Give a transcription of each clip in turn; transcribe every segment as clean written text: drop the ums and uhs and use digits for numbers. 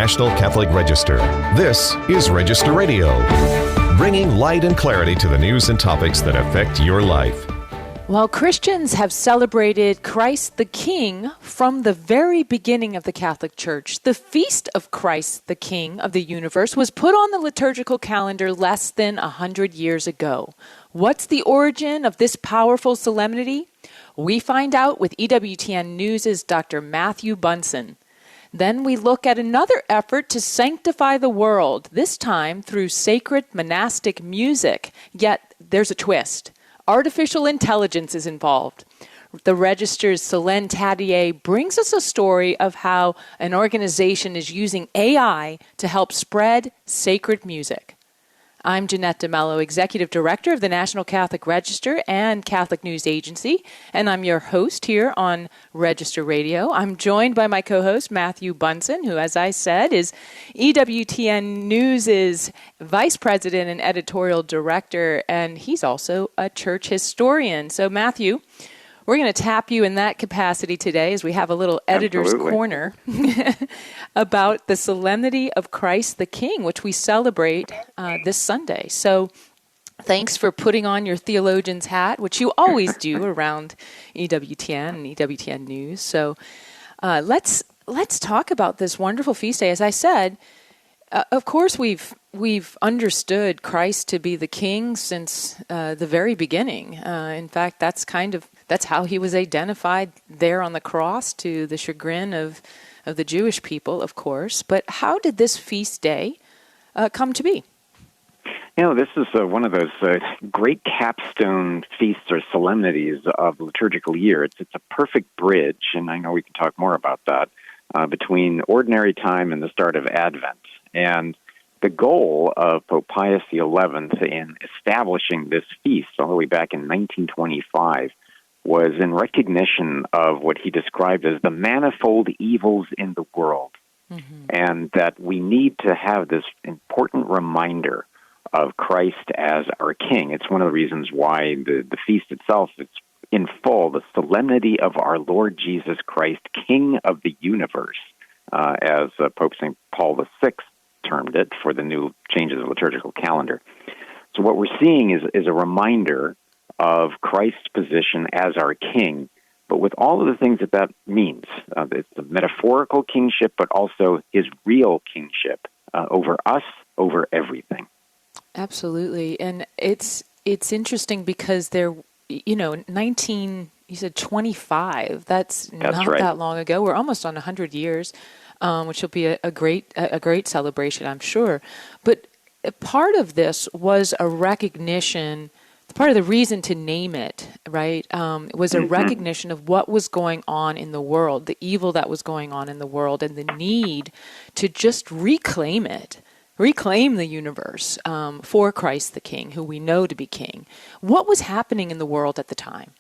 National Catholic Register. This is Register Radio, bringing light and clarity to the news and topics that affect your life. Well, Christians have celebrated Christ the King from the very beginning of the Catholic Church. The Feast of Christ the King of the universe was put on the liturgical calendar less than 100 years ago. What's the origin of this powerful solemnity? We find out with EWTN News' Dr. Matthew Bunson. Then we look at another effort to sanctify the world, this time through sacred monastic music. Yet there's a twist. Artificial intelligence is involved. The Register's Solene Tadie brings us a story of how an organization is using AI to help spread sacred music. I'm Jeanette DeMello, Executive Director of the National Catholic Register and Catholic News Agency, and I'm your host here on Register Radio. I'm joined by my co-host, Matthew Bunson, who, as I said, is EWTN News' Vice President and Editorial Director, and he's also a church historian. So, Matthew, we're going to tap you in that capacity today as we have a little editor's corner about the solemnity of Christ the King, which we celebrate this Sunday. So thanks for putting on your theologian's hat, which you always do around EWTN and EWTN News. So let's talk about this wonderful feast day. As I said, of course, we've understood Christ to be the King since the very beginning. In fact, that's how he was identified there on the cross, to the chagrin of the Jewish people, of course. But how did this feast day come to be? You know, this is one of those great capstone feasts or solemnities of the liturgical year. It's a perfect bridge, and I know we can talk more about that, between ordinary time and the start of Advent. And the goal of Pope Pius XI in establishing this feast all the way back in 1925 was in recognition of what he described as the manifold evils in the world, and that we need to have this important reminder of Christ as our King. It's one of the reasons why the feast itself is in full, the solemnity of our Lord Jesus Christ, King of the universe, as Pope St. Paul VI termed it for the new changes of the liturgical calendar. So what we're seeing is a reminder of Christ's position as our King, but with all of the things that means. It's the metaphorical kingship, but also his real kingship over us, over everything. Absolutely. And it's interesting because you said 25. That's not right. That long ago. We're almost on 100 years, which will be a great celebration, I'm sure. But part of this was a recognition. Part of the reason to name it, right, was a recognition of what was going on in the world, the evil that was going on in the world, and the need to just reclaim the universe for Christ the King, who we know to be King. What was happening in the world at the time?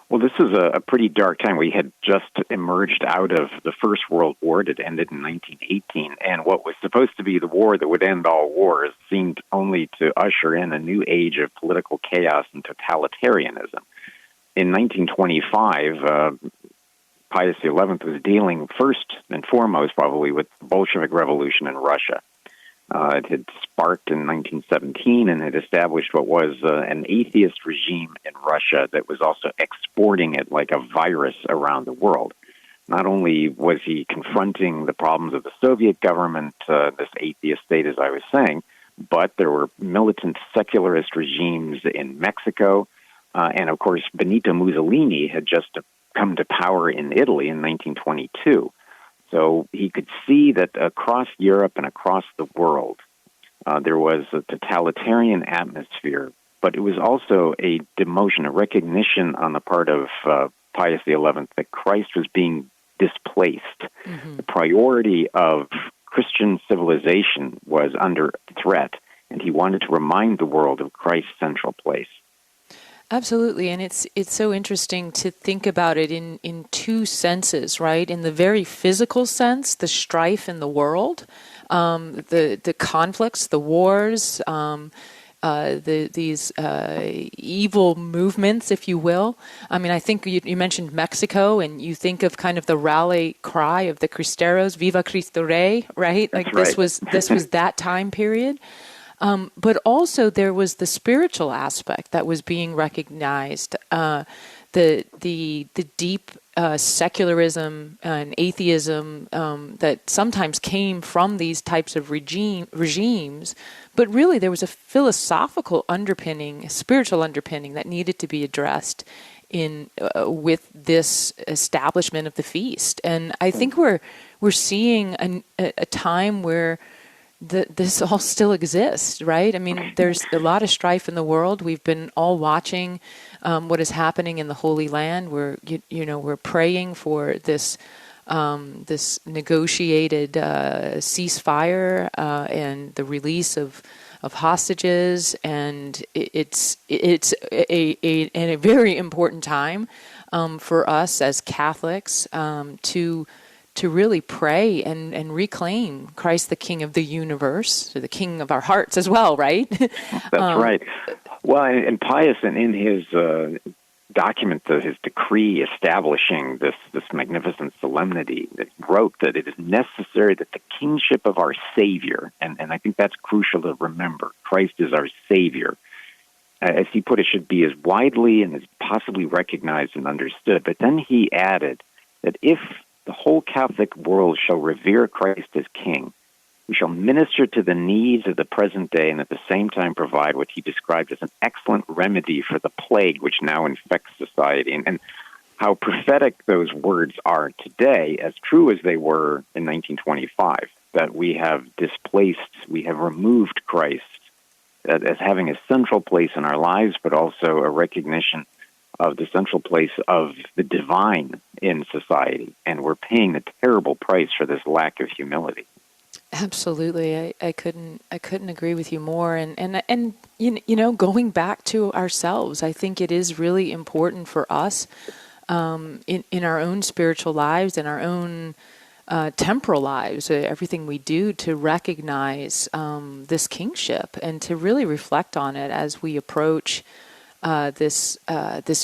Well, this is a pretty dark time. We had just emerged out of the First World War that ended in 1918, and what was supposed to be the war that would end all wars seemed only to usher in a new age of political chaos and totalitarianism. In 1925, Pius XI was dealing first and foremost probably with the Bolshevik Revolution in Russia. It had sparked in 1917 and had established what was an atheist regime in Russia that was also exporting it like a virus around the world. Not only was he confronting the problems of the Soviet government, this atheist state, as I was saying, but there were militant secularist regimes in Mexico. And, of course, Benito Mussolini had just come to power in Italy in 1922. So he could see that across Europe and across the world, there was a totalitarian atmosphere, but it was also a demotion, a recognition on the part of Pius XI that Christ was being displaced. The priority of Christian civilization was under threat, and he wanted to remind the world of Christ's central place. Absolutely, and it's so interesting to think about it in two senses, right? In the very physical sense, the strife in the world, the conflicts, the wars, these evil movements, if you will. I mean, I think you mentioned Mexico, and you think of kind of the rally cry of the Cristeros, "Viva Cristo Rey," right? That's like right. this was that time period. But also there was the spiritual aspect that was being recognized, the deep secularism and atheism that sometimes came from these types of regimes. But really there was a philosophical underpinning, a spiritual underpinning that needed to be addressed in with this establishment of the feast. And I think we're seeing a time where this all still exists, right? I mean, there's a lot of strife in the world. We've been all watching what is happening in the Holy Land. We're praying for this negotiated ceasefire and the release of hostages, and it's a very important time for us as Catholics to really pray and reclaim Christ the King of the universe, or the King of our hearts as well, right? That's right. Well, and Pius, in his document, his decree establishing this magnificent solemnity, that wrote that it is necessary that the kingship of our Savior, and I think that's crucial to remember, Christ is our Savior, as he put it, should be as widely and as possibly recognized and understood. But then he added that if the whole Catholic world shall revere Christ as King, we shall minister to the needs of the present day and at the same time provide what he described as an excellent remedy for the plague which now infects society. And how prophetic those words are today, as true as they were in 1925, that we have removed Christ as having a central place in our lives, but also a recognition of the central place of the divine in society, and we're paying a terrible price for this lack of humility. Absolutely, I couldn't agree with you more. And going back to ourselves, I think it is really important for us in our own spiritual lives, in our own temporal lives, everything we do, to recognize this kingship and to really reflect on it as we approach this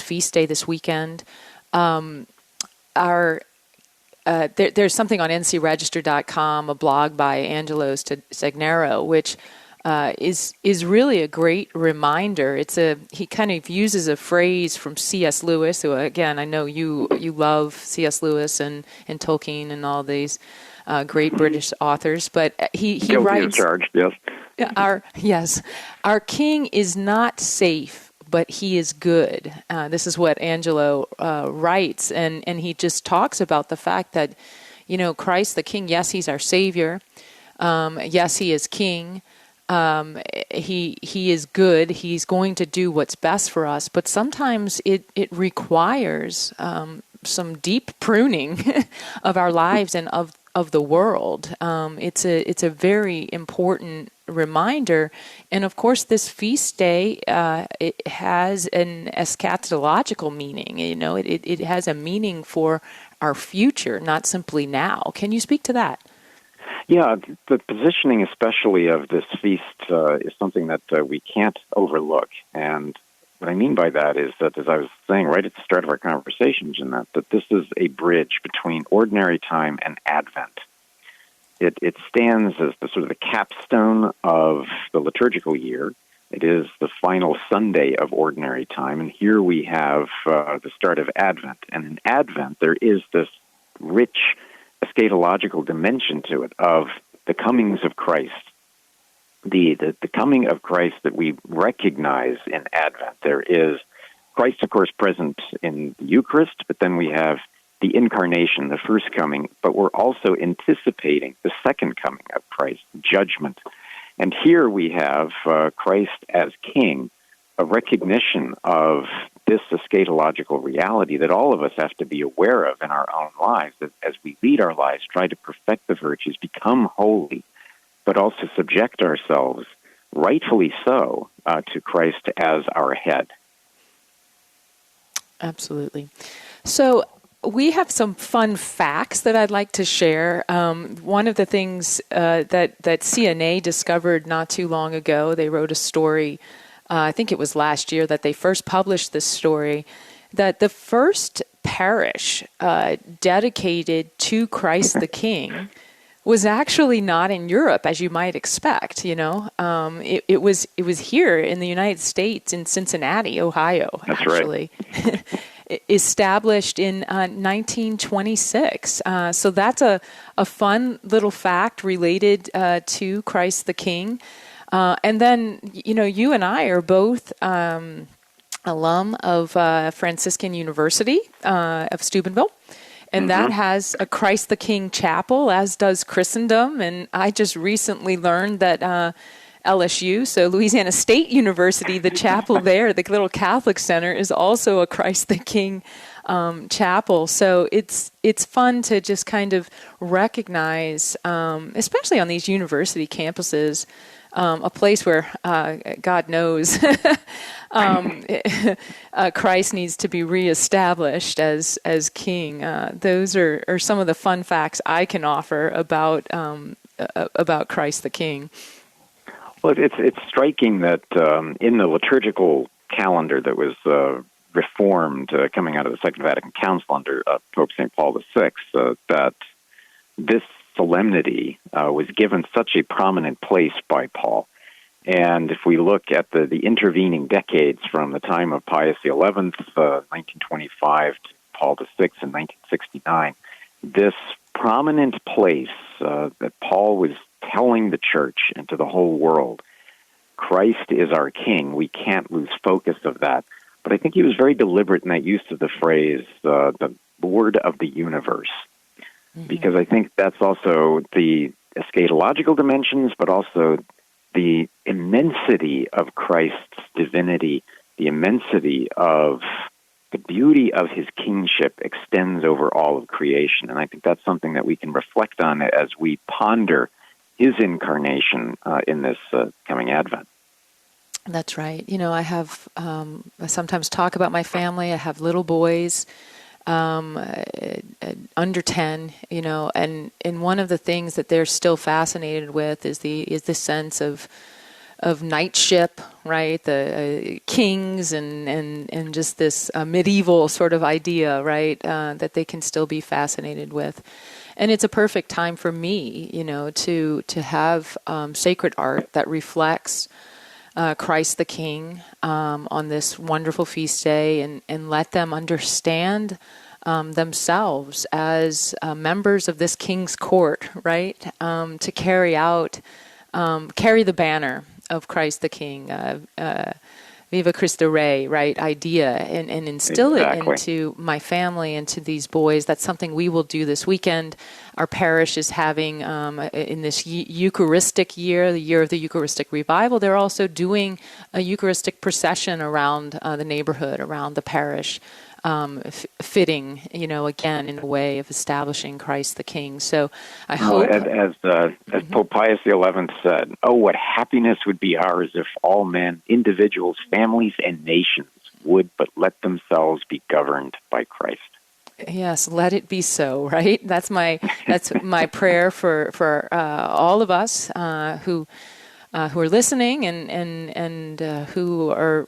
feast day this weekend. There's something on ncregister.com, a blog by Angelo Stagnaro, which is really a great reminder. He kind of uses a phrase from C.S. Lewis, who, again, I know you love C.S. Lewis and Tolkien and all these great British authors, but he writes, charged, yes. Our king is not safe, but he is good. This is what Angelo writes, and he just talks about the fact that, Christ the King, yes, he's our Savior. Yes, he is King. He is good. He's going to do what's best for us, but sometimes it requires some deep pruning of our lives and of the world. It's a very important reminder. And of course, this feast day, it has an eschatological meaning. It has a meaning for our future, not simply now. Can you speak to that? Yeah, the positioning especially of this feast is something that we can't overlook. And what I mean by that is that, as I was saying right at the start of our conversation, Jeanette, that this is a bridge between ordinary time and Advent. It stands as the sort of the capstone of the liturgical year. It is the final Sunday of ordinary time, and here we have the start of Advent. And in Advent, there is this rich eschatological dimension to it of the comings of Christ, the coming of Christ that we recognize in Advent. There is Christ, of course, present in the Eucharist, but then we have the incarnation, the first coming, but we're also anticipating the second coming of Christ, judgment. And here we have Christ as King, a recognition of this eschatological reality that all of us have to be aware of in our own lives, that as we lead our lives, try to perfect the virtues, become holy, but also subject ourselves, rightfully so, to Christ as our head. Absolutely. So we have some fun facts that I'd like to share. One of the things that CNA discovered not too long ago, they wrote a story, I think it was last year that they first published this story, that the first parish dedicated to Christ the King was actually not in Europe, as you might expect. It was here in the United States, in Cincinnati, Ohio. That's actually. Right. Established in 1926. So that's a fun little fact related to Christ the King. And then, you and I are both alum of Franciscan University of Steubenville. And that has a Christ the King chapel, as does Christendom. And I just recently learned that LSU, so Louisiana State University, the chapel there, the little Catholic center, is also a Christ the King chapel. So it's fun to just kind of recognize, especially on these university campuses, a place where God knows Christ needs to be reestablished as King. Those are some of the fun facts I can offer about Christ the King. Well, it's striking that in the liturgical calendar that was reformed coming out of the Second Vatican Council under Pope St. Paul VI, that this solemnity was given such a prominent place by Paul. And if we look at the intervening decades from the time of Pius XI, 1925, to Paul VI in 1969, this prominent place that Paul was telling the church and to the whole world, Christ is our King. We can't lose focus of that. But I think he was very deliberate in that use of the phrase, the Lord of the universe, because I think that's also the eschatological dimensions, but also the immensity of Christ's divinity, the immensity of the beauty of his kingship extends over all of creation. And I think that's something that we can reflect on as we ponder his incarnation in this coming Advent. That's right. I have, I sometimes talk about my family. I have little boys, under 10, and one of the things that they're still fascinated with is the sense of knightship, right? The kings and just this medieval sort of idea, right? That they can still be fascinated with. And it's a perfect time for me, to have sacred art that reflects Christ the King on this wonderful feast day, and let them understand themselves as members of this King's court, right? To carry the banner of Christ the King, Viva Cristo Rey, right, idea, and instill it into my family and to these boys. That's something we will do this weekend. Our parish is having, in this Eucharistic year, the year of the Eucharistic Revival, they're also doing a Eucharistic procession around the neighborhood, around the parish, fitting, again, in a way of establishing Christ the King. So I hope... As Pope Pius XI said, what happiness would be ours if all men, individuals, families, and nations would but let themselves be governed by Christ. Yes, let it be so, right? That's my prayer for all of us who are listening and who are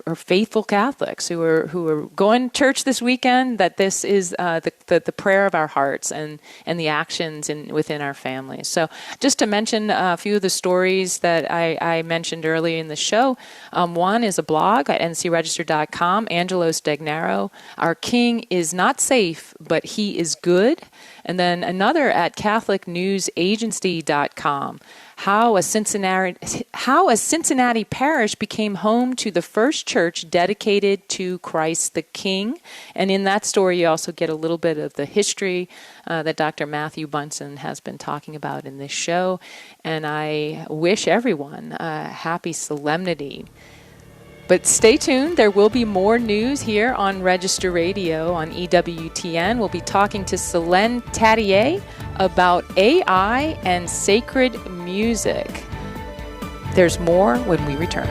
are faithful Catholics who are going to church this weekend. That this is the prayer of our hearts and the actions within our families. So just to mention a few of the stories that I mentioned earlier in the show. One is a blog at ncregister.com. Angelo Stagnaro, Our King is not safe, but he is good. And then another at CatholicNewsAgency.com. How a Cincinnati parish became home to the first church dedicated to Christ the King. And in that story, you also get a little bit of the history that Dr. Matthew Bunson has been talking about in this show. And I wish everyone a happy solemnity. But stay tuned. There will be more news here on Register Radio on EWTN. We'll be talking to Solene Tadie about AI and sacred music. There's more when we return.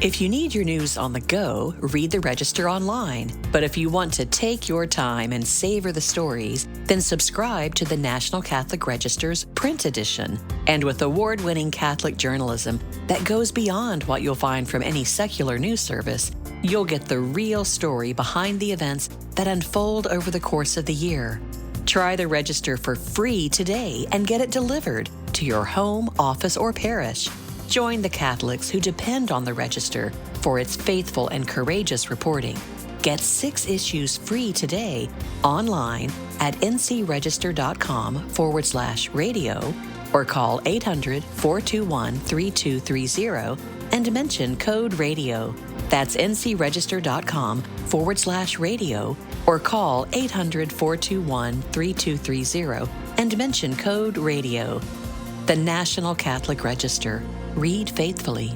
If you need your news on the go, read the Register online. But if you want to take your time and savor the stories, then subscribe to the National Catholic Register's print edition. And with award-winning Catholic journalism that goes beyond what you'll find from any secular news service, you'll get the real story behind the events that unfold over the course of the year. Try the Register for free today and get it delivered to your home, office, or parish. Join the Catholics who depend on the Register for its faithful and courageous reporting. Get 6 issues free today online at ncregister.com/radio or call 800-421-3230 and mention code radio. That's ncregister.com/radio or call 800-421-3230 and mention code radio. The National Catholic Register. Read faithfully.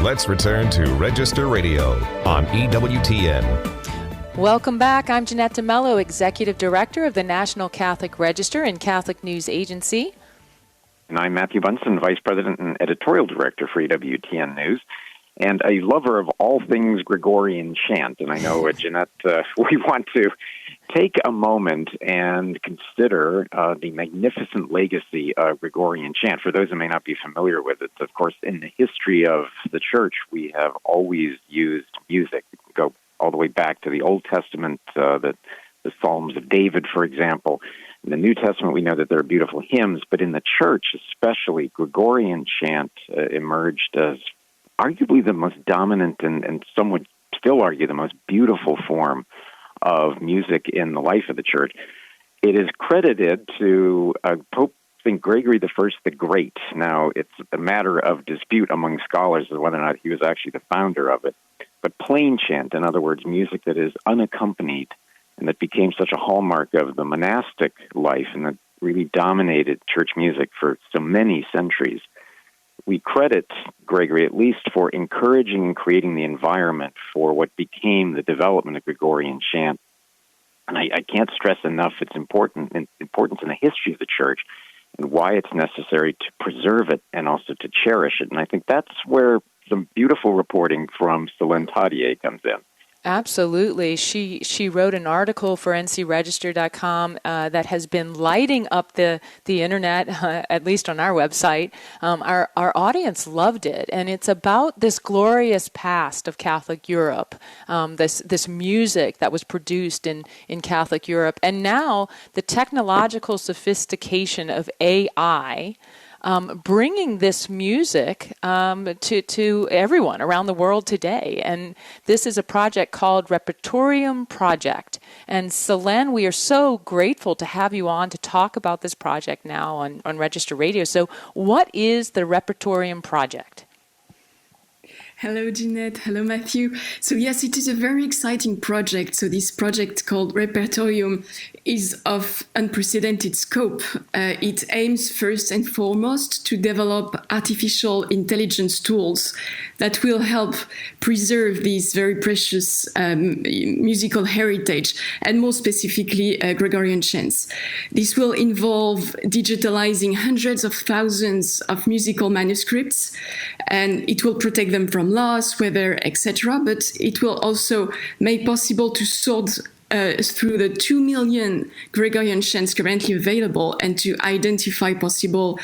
Let's return to Register Radio on EWTN. Welcome back. I'm Jeanette DeMello, Executive Director of the National Catholic Register and Catholic News Agency. And I'm Matthew Bunson, Vice President and Editorial Director for EWTN News, and a lover of all things Gregorian chant. And I know, Jeanette, we want to take a moment and consider the magnificent legacy of Gregorian chant. For those who may not be familiar with it, of course, in the history of the Church, we have always used music. We can go all the way back to the Old Testament, the Psalms of David, for example. In the New Testament, we know that there are beautiful hymns, but in the Church, especially, Gregorian chant emerged as arguably the most dominant and some would still argue the most beautiful form of music in the life of the Church. It is credited to Pope St. Gregory I the Great. Now, it's a matter of dispute among scholars as whether or not he was actually the founder of it. But plain chant, in other words, music that is unaccompanied and that became such a hallmark of the monastic life and that really dominated church music for so many centuries. We credit Gregory at least for encouraging and creating the environment for what became the development of Gregorian chant. And I can't stress enough its importance in the history of the Church and why it's necessary to preserve it and also to cherish it. And I think that's where some beautiful reporting from Solene Tadie comes in. Absolutely. She wrote an article for ncregister.com that has been lighting up the internet, at least on our website. Our audience loved it, and it's about this glorious past of Catholic Europe, this music that was produced in Catholic Europe, and now the technological sophistication of AI. Bringing this music to everyone around the world today. And this is a project called Repertorium Project. And Solene, we are so grateful to have you on to talk about this project now on Register Radio. So what is the Repertorium Project? Hello, Jeanette. Hello, Matthew. So yes, it is a very exciting project. So this project called Repertorium is of unprecedented scope. It aims first and foremost to develop artificial intelligence tools that will help preserve these very precious musical heritage, and more specifically, Gregorian chants. This will involve digitalizing hundreds of thousands of musical manuscripts, and it will protect them from loss, weather, etc. But it will also make possible to sort through the 2 million Gregorian chants currently available and to identify possible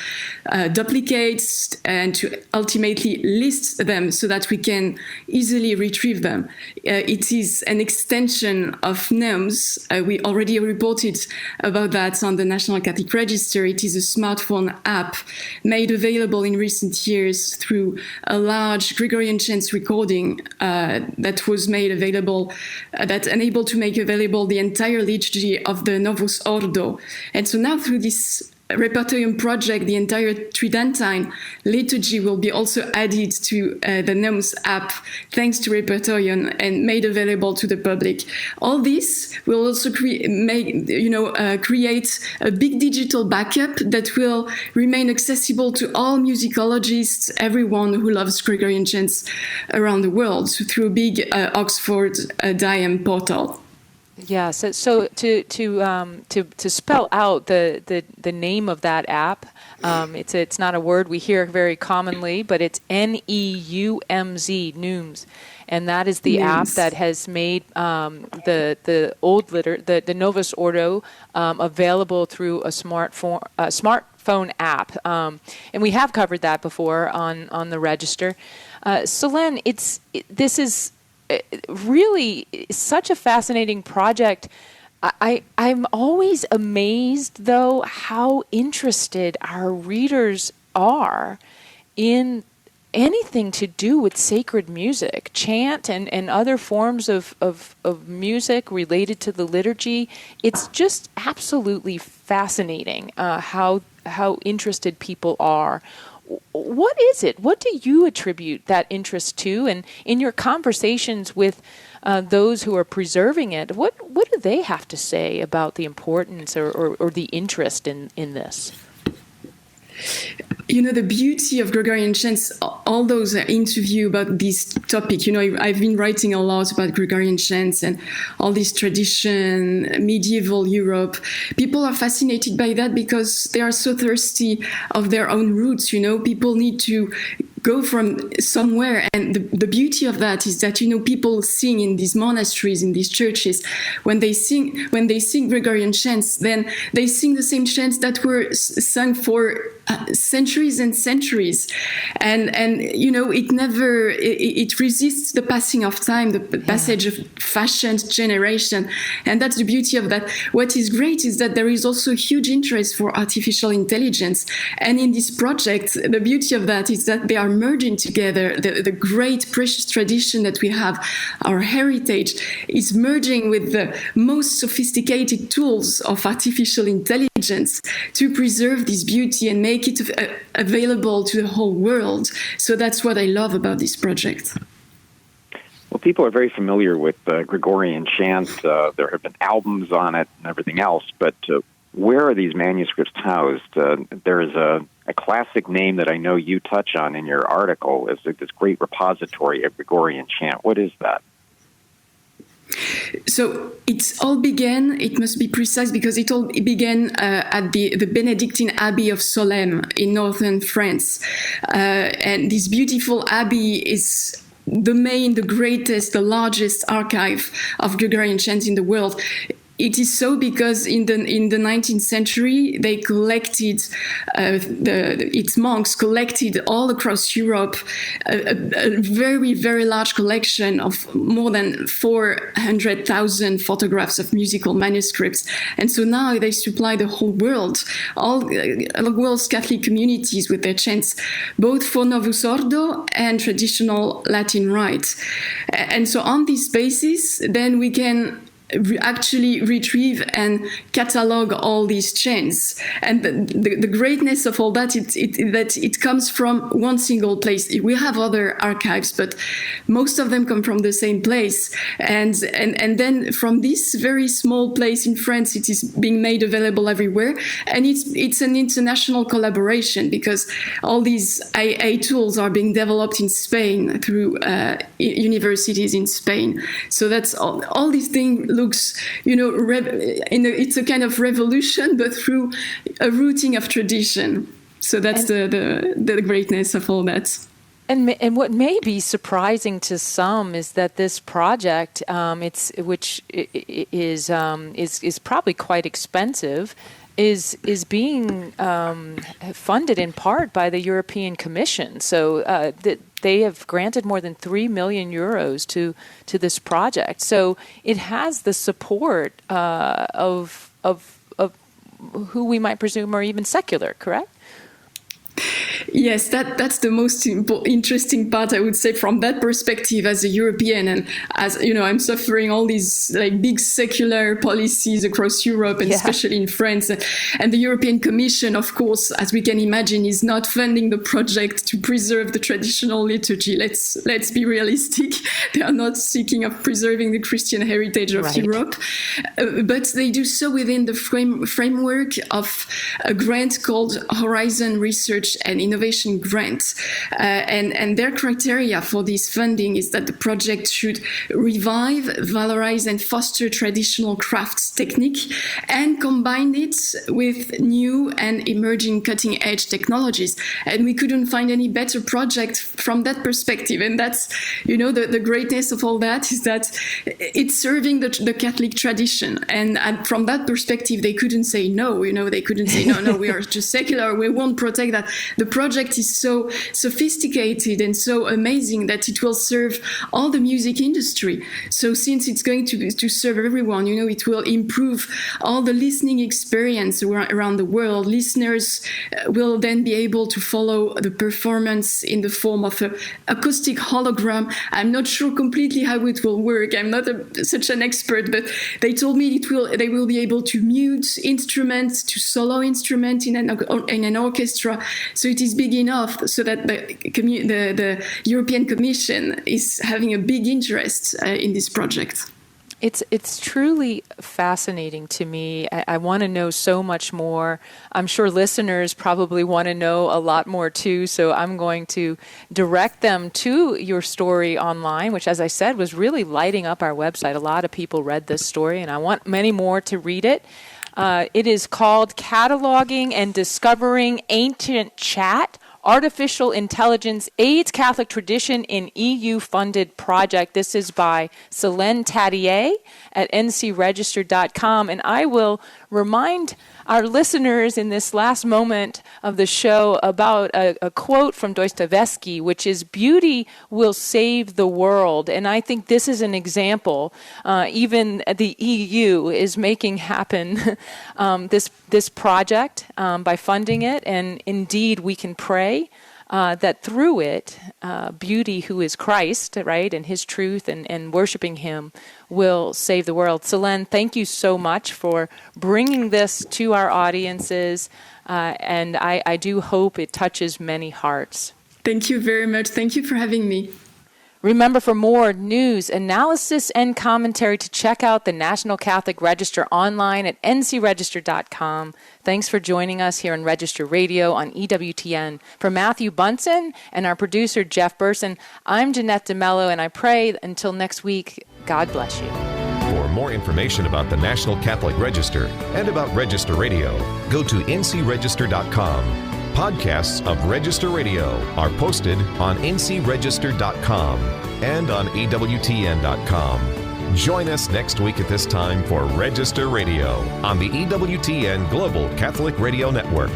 duplicates and to ultimately list them so that we can easily retrieve them. It is an extension of NOMS. We already reported about that on the National Catholic Register. It is a smartphone app made available in recent years through a large Gregorian chants recording that was made available, that enabled to make available the entire liturgy of the Novus Ordo. And so now through this Repertorium project, the entire Tridentine liturgy will be also added to the NOMS app, thanks to Repertorium, and made available to the public. All this will also create a big digital backup that will remain accessible to all musicologists, everyone who loves Gregorian chants around the world, through a big Oxford DIAM portal. Yeah, so to spell out the name of that app, it's not a word we hear very commonly, but it's NEUMZ, Neumes, and that is the app that has made the Novus Ordo available through a smartphone app, and we have covered that before on the Register. Solene, this is really such a fascinating project. I'm always amazed, though, how interested our readers are in anything to do with sacred music, chant, and other forms of music related to the liturgy. It's just absolutely fascinating how interested people are. What is it? What do you attribute that interest to? And in your conversations with those who are preserving it, what do they have to say about the importance or the interest in this? You know, the beauty of Gregorian chants, all those interviews about this topic, I've been writing a lot about Gregorian chants and all this tradition, medieval Europe. People are fascinated by that because they are so thirsty of their own roots, People need to go from somewhere, and the beauty of that is that people sing in these monasteries, in these churches. When they sing Gregorian chants, then they sing the same chants that were sung for centuries and centuries, and it resists the passing of time, the passage of fashion, generation, and that's the beauty of that. What is great is that there is also huge interest for artificial intelligence, and in this project, the beauty of that is that they are merging together the great precious tradition that we have, our heritage, is merging with the most sophisticated tools of artificial intelligence to preserve this beauty and make it available to the whole world. So that's what I love about this project. Well, people are very familiar with Gregorian chant. There have been albums on it and everything else, but where are these manuscripts housed? There's a classic name that I know you touch on in your article is this great repository of Gregorian chant. What is that? So it all began, it must be precise, because it all began at the Benedictine Abbey of Solesmes in northern France. And this beautiful abbey is the greatest, the largest archive of Gregorian chants in the world. It is so because in the 19th century they collected its monks collected all across Europe a very, very large collection of more than 400,000 photographs of musical manuscripts, and so now they supply the whole world, all the world's Catholic communities with their chants, both for Novus Ordo and traditional Latin rite. And so on this basis, then we can actually retrieve and catalog all these chants, and the greatness of all that that it comes from one single place. We have other archives, but most of them come from the same place, and then from this very small place in France, it is being made available everywhere, and it's an international collaboration because all these AI tools are being developed in Spain through universities in Spain. So that's all these things looks, it's a kind of revolution, but through a rooting of tradition. So that's the greatness of all that. And what may be surprising to some is that this project, which is probably quite expensive, is being funded in part by the European Commission. So they have granted more than 3 million euros to this project. So it has the support of who we might presume are even secular, correct? Yes, that's the most interesting part, I would say, from that perspective as a European, and as I'm suffering all these big secular policies across Europe, and especially in France. And the European Commission, of course, as we can imagine, is not funding the project to preserve the traditional liturgy. Let's be realistic. They are not seeking of preserving the Christian heritage of Europe, but they do so within the framework of a grant called Horizon Research Research and Innovation Grant. And their criteria for this funding is that the project should revive, valorize, and foster traditional crafts technique and combine it with new and emerging cutting-edge technologies. And we couldn't find any better project from that perspective. And that's, the greatness of all that is that it's serving the Catholic tradition. And from that perspective, they couldn't say no. They couldn't say, no, we are just secular. We won't protect that. The project is so sophisticated and so amazing that it will serve all the music industry. So since it's going to serve everyone, it will improve all the listening experience around the world. Listeners will then be able to follow the performance in the form of an acoustic hologram. I'm not sure completely how it will work. I'm not such an expert, but they told me they will be able to mute instruments, to solo instrument in an orchestra. So it is big enough so that the European Commission is having a big interest in this project. It's truly fascinating to me. I want to know so much more. I'm sure listeners probably want to know a lot more too, so I'm going to direct them to your story online, which, as I said, was really lighting up our website. A lot of people read this story, and I want many more to read it. It is called Cataloging and Discovering Ancient Chat, Artificial Intelligence Aids Catholic Tradition in EU-Funded Project. This is by Solene Tadie at ncregister.com. And I will remind our listeners in this last moment of the show about a quote from Dostoevsky, which is, "Beauty will save the world." And I think this is an example. Even the EU is making happen this project by funding it. And indeed, we can pray that through it, beauty, who is Christ, right, and his truth and worshiping him, will save the world. Solene, thank you so much for bringing this to our audiences, and I do hope it touches many hearts. Thank you very much. Thank you for having me. Remember, for more news, analysis, and commentary, to check out the National Catholic Register online at ncregister.com. Thanks for joining us here on Register Radio on EWTN. For Matthew Bunson and our producer, Jeff Burson, I'm Jeanette DeMello, and I pray until next week, God bless you. For more information about the National Catholic Register and about Register Radio, go to ncregister.com. Podcasts of Register Radio are posted on ncregister.com and on EWTN.com. Join us next week at this time for Register Radio on the EWTN Global Catholic Radio Network.